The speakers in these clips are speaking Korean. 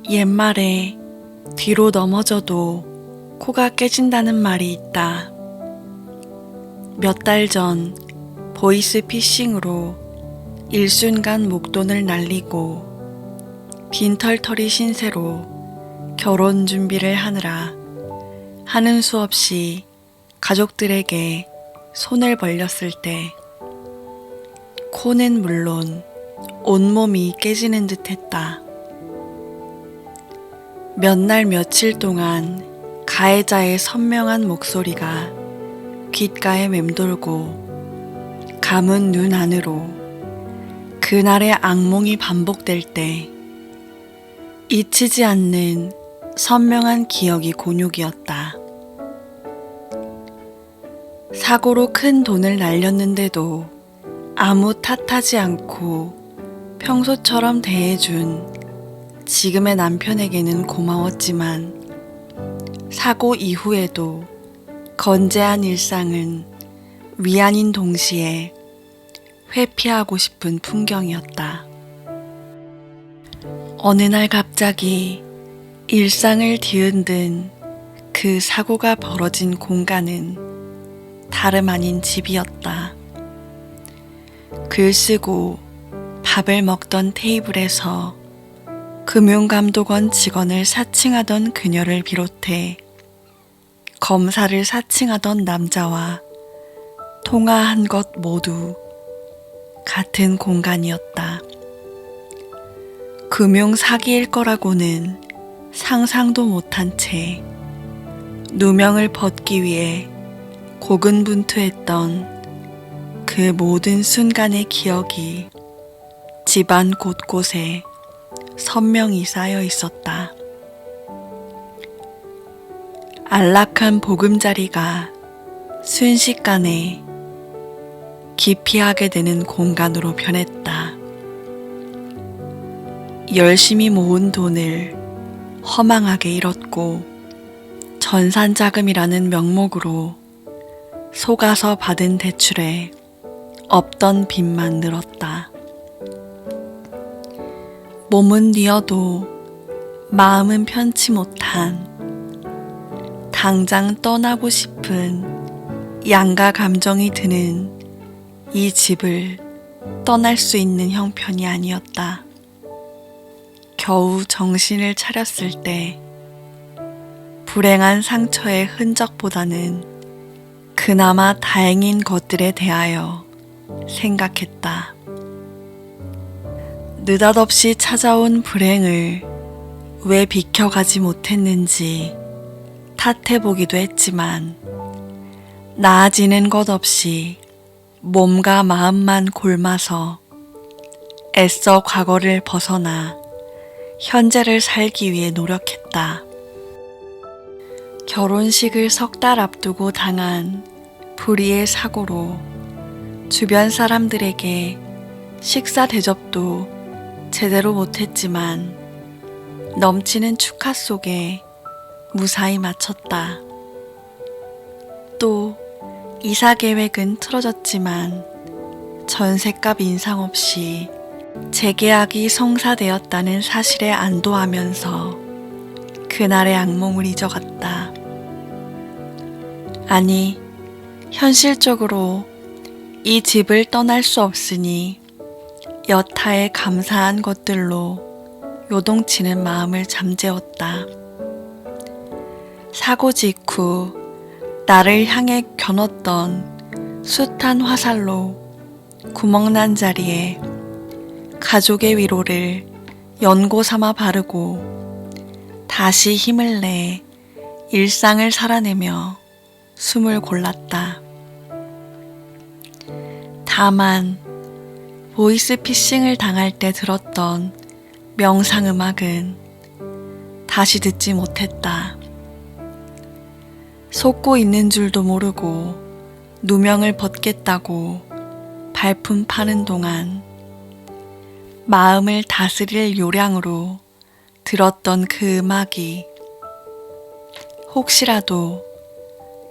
옛말에 뒤로 넘어져도 코가 깨진다는 말이 있다. 몇 달 전 보이스 피싱으로 일순간 목돈을 날리고 빈털터리 신세로 결혼 준비를 하느라 하는 수 없이 가족들에게 손을 벌렸을 때 코는 물론 온몸이 깨지는 듯 했다. 몇 날 며칠 동안 가해자의 선명한 목소리가 귓가에 맴돌고 감은 눈 안으로 그날의 악몽이 반복될 때 잊히지 않는 선명한 기억이 곤욕이었다. 사고로 큰 돈을 날렸는데도 아무 탓하지 않고 평소처럼 대해준 지금의 남편에게는 고마웠지만 사고 이후에도 건재한 일상은 위안인 동시에 회피하고 싶은 풍경이었다. 어느 날 갑자기 일상을 뒤흔든 그 사고가 벌어진 공간은 다름 아닌 집이었다. 글 쓰고 밥을 먹던 테이블에서 금융감독원 직원을 사칭하던 그녀를 비롯해 검사를 사칭하던 남자와 통화한 것 모두 같은 공간이었다. 금융 사기일 거라고는 상상도 못한 채 누명을 벗기 위해 고군분투했던 그 모든 순간의 기억이 집안 곳곳에 선명히 쌓여 있었다. 안락한 보금자리가 순식간에 기피하게 되는 공간으로 변했다. 열심히 모은 돈을 허망하게 잃었고 전산자금이라는 명목으로 속아서 받은 대출에 없던 빚만 늘었다. 몸은 뉘어도 마음은 편치 못한 당장 떠나고 싶은 양가 감정이 드는 이 집을 떠날 수 있는 형편이 아니었다. 겨우 정신을 차렸을 때 불행한 상처의 흔적보다는 그나마 다행인 것들에 대하여 생각했다. 느닷없이 찾아온 불행을 왜 비켜가지 못했는지 탓해보기도 했지만 나아지는 것 없이 몸과 마음만 곪아서 애써 과거를 벗어나 현재를 살기 위해 노력했다. 결혼식을 석 달 앞두고 당한 불의의 사고로 주변 사람들에게 식사 대접도 제대로 못했지만 넘치는 축하 속에 무사히 마쳤다. 또 이사 계획은 틀어졌지만 전셋값 인상 없이 재계약이 성사되었다는 사실에 안도하면서 그날의 악몽을 잊어갔다. 아니, 현실적으로 이 집을 떠날 수 없으니 여타의 감사한 것들로 요동치는 마음을 잠재웠다. 사고 직후 나를 향해 겨눴던 숱한 화살로 구멍난 자리에 가족의 위로를 연고 삼아 바르고 다시 힘을 내 일상을 살아내며 숨을 골랐다. 다만 보이스 피싱을 당할 때 들었던 명상음악은 다시 듣지 못했다. 속고 있는 줄도 모르고 누명을 벗겠다고 발품 파는 동안 마음을 다스릴 요량으로 들었던 그 음악이 혹시라도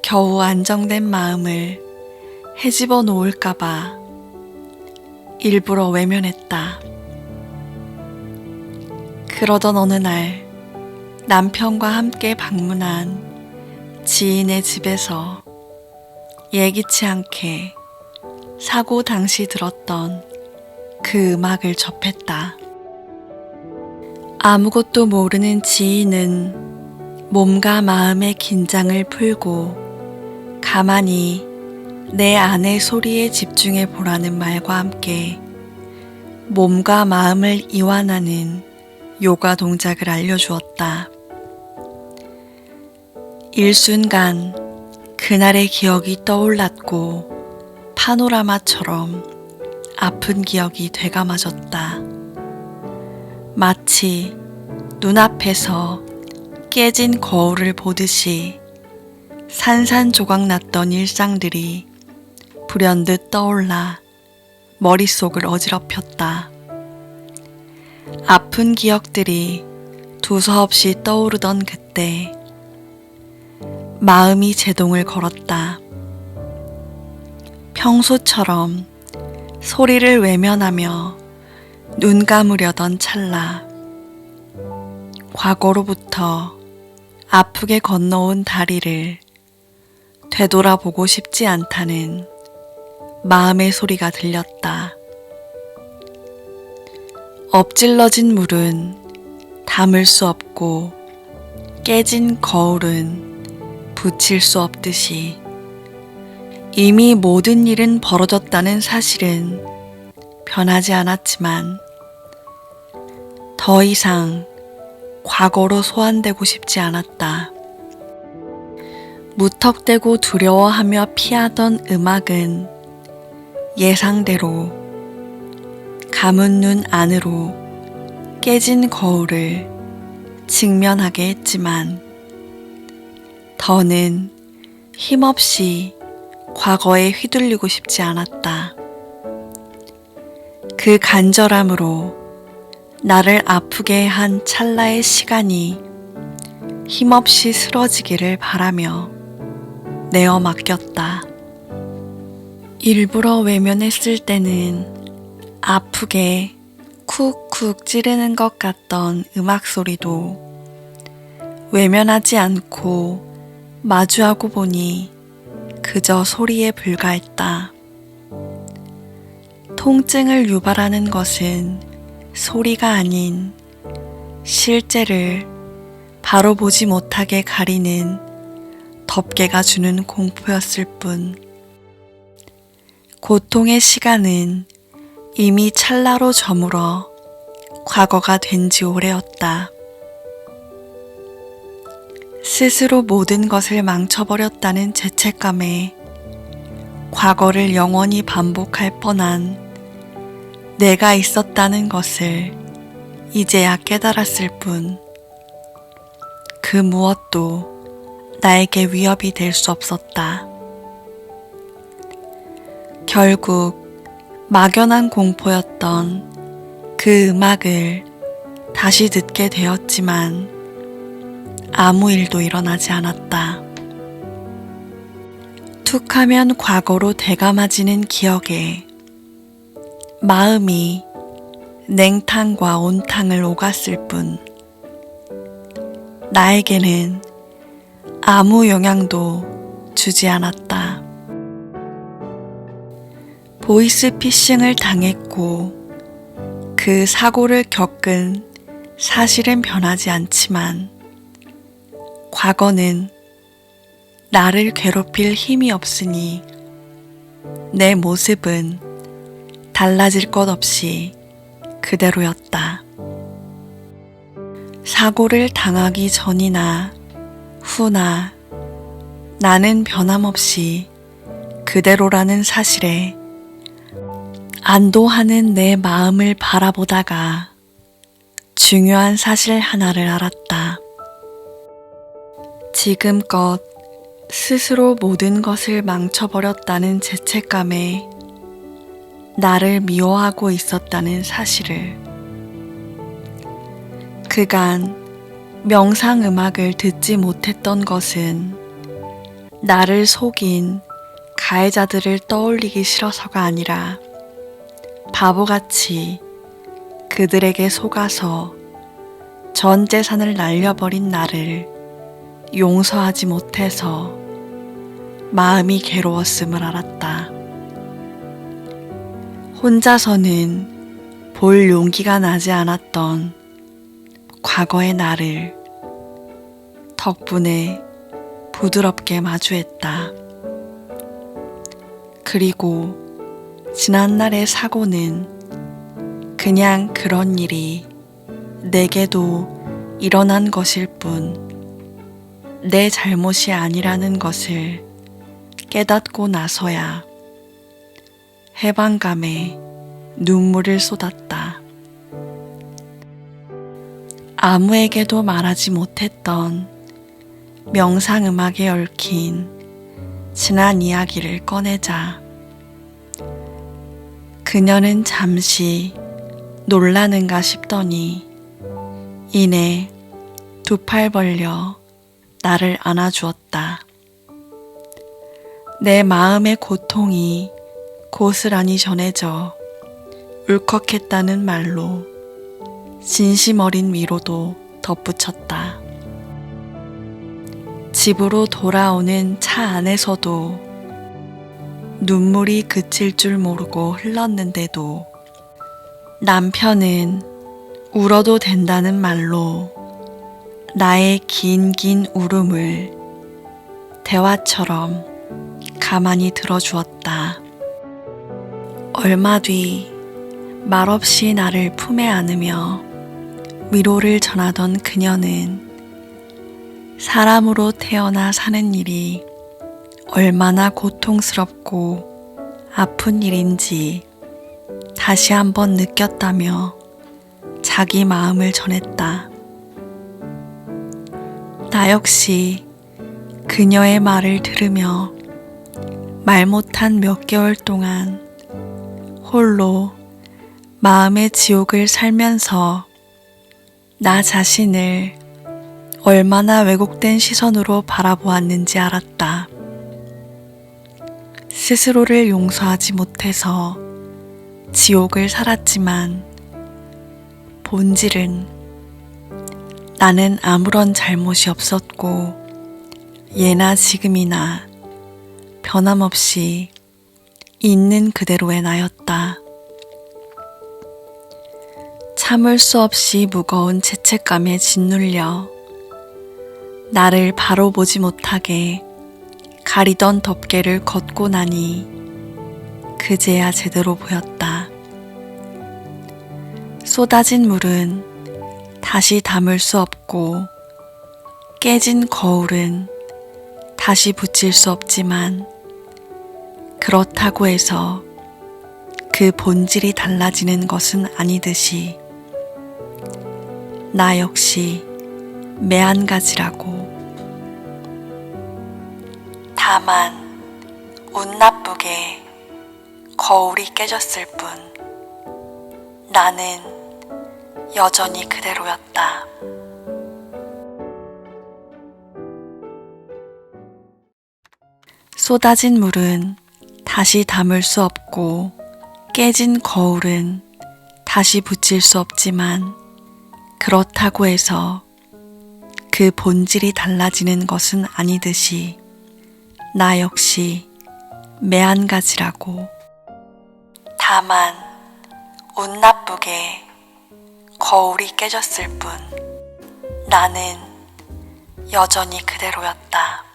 겨우 안정된 마음을 헤집어 놓을까봐 일부러 외면했다. 그러던 어느 날 남편과 함께 방문한 지인의 집에서 예기치 않게 사고 당시 들었던 그 음악을 접했다. 아무것도 모르는 지인은 몸과 마음의 긴장을 풀고 가만히 내 안의 소리에 집중해 보라는 말과 함께 몸과 마음을 이완하는 요가 동작을 알려주었다. 일순간 그날의 기억이 떠올랐고 파노라마처럼 아픈 기억이 되감아졌다. 마치 눈앞에서 깨진 거울을 보듯이 산산조각 났던 일상들이 불현듯 떠올라 머릿속을 어지럽혔다. 아픈 기억들이 두서없이 떠오르던 그때 마음이 제동을 걸었다. 평소처럼 소리를 외면하며 눈 감으려던 찰나 과거로부터 아프게 건너온 다리를 되돌아보고 싶지 않다는 마음의 소리가 들렸다. 엎질러진 물은 담을 수 없고 깨진 거울은 붙일 수 없듯이 이미 모든 일은 벌어졌다는 사실은 변하지 않았지만 더 이상 과거로 소환되고 싶지 않았다. 무턱대고 두려워하며 피하던 음악은 예상대로 감은 눈 안으로 깨진 거울을 직면하게 했지만 더는 힘없이 과거에 휘둘리고 싶지 않았다. 그 간절함으로 나를 아프게 한 찰나의 시간이 힘없이 쓰러지기를 바라며 내어 맡겼다. 일부러 외면했을 때는 아프게 쿡쿡 찌르는 것 같던 음악 소리도 외면하지 않고 마주하고 보니 그저 소리에 불과했다. 통증을 유발하는 것은 소리가 아닌 실제를 바로 보지 못하게 가리는 덮개가 주는 공포였을 뿐. 고통의 시간은 이미 찰나로 저물어 과거가 된 지 오래였다. 스스로 모든 것을 망쳐버렸다는 죄책감에 과거를 영원히 반복할 뻔한 내가 있었다는 것을 이제야 깨달았을 뿐, 그 무엇도 나에게 위협이 될 수 없었다. 결국 막연한 공포였던 그 음악을 다시 듣게 되었지만 아무 일도 일어나지 않았다. 툭하면 과거로 되감아지는 기억에 마음이 냉탕과 온탕을 오갔을 뿐 나에게는 아무 영향도 주지 않았다. 보이스피싱을 당했고 그 사고를 겪은 사실은 변하지 않지만 과거는 나를 괴롭힐 힘이 없으니 내 모습은 달라질 것 없이 그대로였다. 사고를 당하기 전이나 후나 나는 변함없이 그대로라는 사실에 안도하는 내 마음을 바라보다가 중요한 사실 하나를 알았다. 지금껏 스스로 모든 것을 망쳐버렸다는 죄책감에 나를 미워하고 있었다는 사실을. 그간 명상음악을 듣지 못했던 것은 나를 속인 가해자들을 떠올리기 싫어서가 아니라 바보같이 그들에게 속아서 전 재산을 날려버린 나를 용서하지 못해서 마음이 괴로웠음을 알았다. 혼자서는 볼 용기가 나지 않았던 과거의 나를 덕분에 부드럽게 마주했다. 그리고 지난날의 사고는 그냥 그런 일이 내게도 일어난 것일 뿐 내 잘못이 아니라는 것을 깨닫고 나서야 해방감에 눈물을 쏟았다. 아무에게도 말하지 못했던 명상음악에 얽힌 지난 이야기를 꺼내자 그녀는 잠시 놀라는가 싶더니 이내 두 팔 벌려 나를 안아주었다. 내 마음의 고통이 고스란히 전해져 울컥했다는 말로 진심 어린 위로도 덧붙였다. 집으로 돌아오는 차 안에서도 눈물이 그칠 줄 모르고 흘렀는데도 남편은 울어도 된다는 말로 나의 긴 울음을 대화처럼 가만히 들어주었다. 얼마 뒤 말없이 나를 품에 안으며 위로를 전하던 그녀는 사람으로 태어나 사는 일이 얼마나 고통스럽고 아픈 일인지 다시 한번 느꼈다며 자기 마음을 전했다. 나 역시 그녀의 말을 들으며 말 못한 몇 개월 동안 홀로 마음의 지옥을 살면서 나 자신을 얼마나 왜곡된 시선으로 바라보았는지 알았다. 스스로를 용서하지 못해서 지옥을 살았지만 본질은 나는 아무런 잘못이 없었고 예나 지금이나 변함없이 있는 그대로의 나였다. 참을 수 없이 무거운 죄책감에 짓눌려 나를 바로 보지 못하게 가리던 덮개를 걷고 나니 그제야 제대로 보였다. 쏟아진 물은 다시 담을 수 없고 깨진 거울은 다시 붙일 수 없지만 그렇다고 해서 그 본질이 달라지는 것은 아니듯이 나 역시 매한가지라고. 다만 운 나쁘게 거울이 깨졌을 뿐 나는 여전히 그대로였다. 쏟아진 물은 다시 담을 수 없고 깨진 거울은 다시 붙일 수 없지만 그렇다고 해서 그 본질이 달라지는 것은 아니듯이 나 역시 매한가지라고. 다만 운 나쁘게 거울이 깨졌을 뿐 나는 여전히 그대로였다.